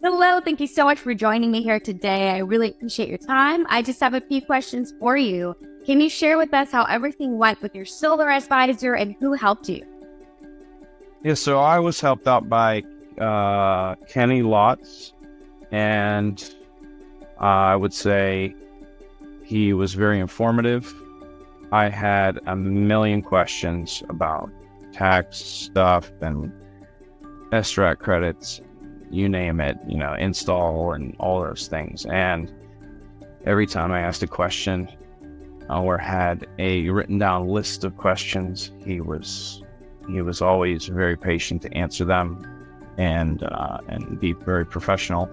Hello, thank you so much for joining me here today. I really appreciate your time. I just have a few questions for you. Can you share with us how everything went with your solar advisor and who helped you? Yeah, so I was helped out by Kenny Lotz, and I would say he was very informative. I had a million questions about tax stuff and SRAC credits, you name it, install and all those things. And every time I asked a question or had a written down list of questions, he was always very patient to answer them and be very professional,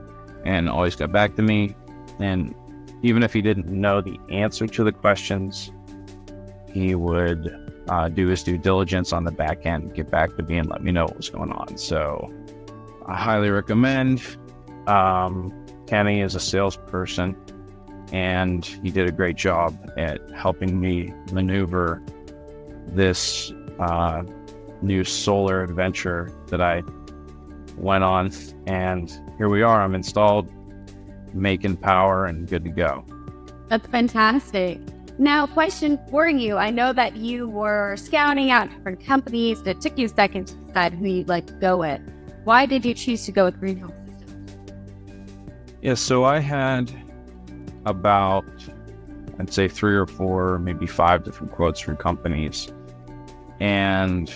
and always got back to me. And even if he didn't know the answer to the questions, he would do his due diligence on the back end, get back to me and let me know what was going on. So I highly recommend. Kenny is a salesperson, and he did a great job at helping me maneuver this new solar adventure that I went on. And here we are. I'm installed, making power, and good to go. That's fantastic. Now, question for you. I know that you were scouting out different companies, and it took you a second to decide who you'd like to go with. Why did you choose to go with Green Home Systems? Yeah, so I had about, I'd say 3 or 4, maybe 5 different quotes from companies. And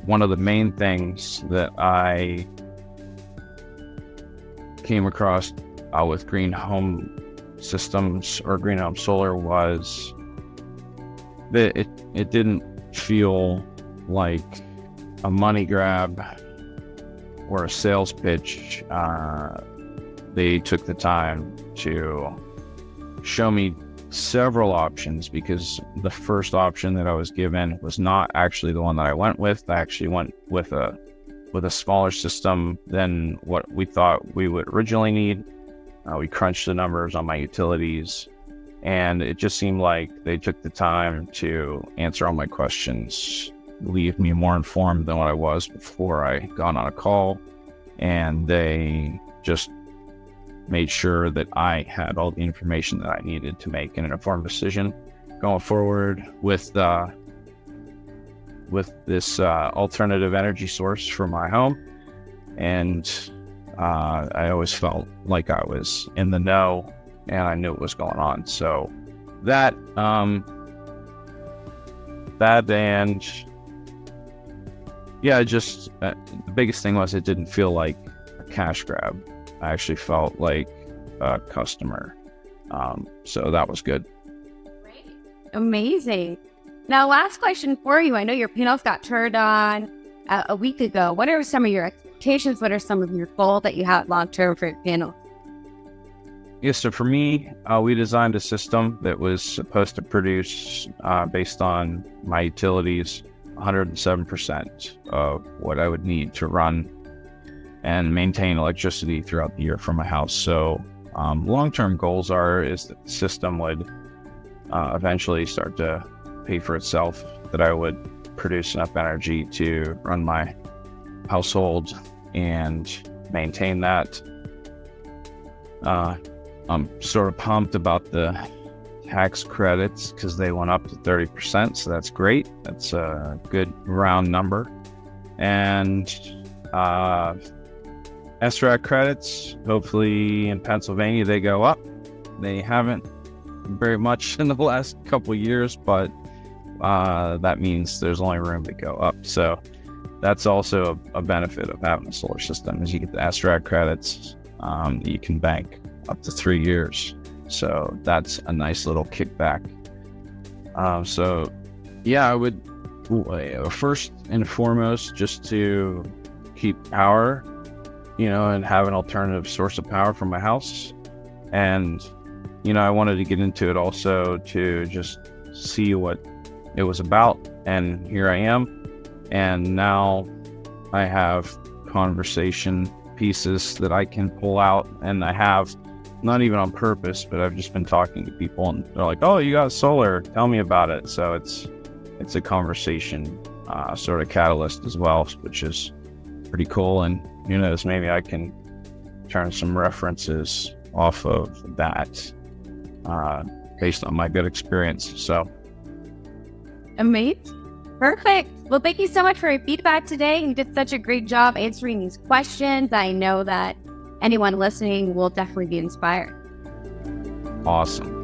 one of the main things that I came across with Green Home Systems or Green Home Solar was that it didn't feel like a money grab or a sales pitch. They took the time to show me several options, because the first option that I was given was not actually the one that I went with. I actually went with a smaller system than what we thought we would originally need. We crunched the numbers on my utilities, and it just seemed like they took the time to answer all my questions, leave me more informed than what I was before I got on a call, and they just made sure that I had all the information that I needed to make an informed decision going forward with this alternative energy source for my home. And I always felt like I was in the know and I knew what was going on. So that and yeah, just the biggest thing was it didn't feel like a cash grab. I actually felt like a customer. So that was good. Great. Amazing. Now, last question for you. I know your panels got turned on a week ago. What are some of your expectations? What are some of your goals that you have long-term for your panels? Yeah, so for me, we designed a system that was supposed to produce, based on my utilities, 107% of what I would need to run and maintain electricity throughout the year for my house. So long-term goals is that the system would eventually start to pay for itself, that I would produce enough energy to run my household and maintain that. I'm sort of pumped about the tax credits because they went up to 30%, so that's great. That's a good round number. And SRAC credits, hopefully in Pennsylvania they go up. They haven't very much in the last couple of years, but that means there's only room to go up. So that's also a benefit of having a solar system, is you get the SRAC credits that you can bank up to 3 years. So that's a nice little kickback. So yeah, I would first and foremost just to keep power, and have an alternative source of power for my house. And I wanted to get into it also to just see what it was about, and here I am. And now I have conversation pieces that I can pull out, and I have, not even on purpose, but I've just been talking to people and they're like, "Oh, you got solar, tell me about it." So it's a conversation sort of catalyst as well, which is pretty cool. And who knows, maybe I can turn some references off of that based on my good experience. So Amazing. Perfect. Well, thank you so much for your feedback today. You did such a great job answering these questions. I know that anyone listening will definitely be inspired. awesome.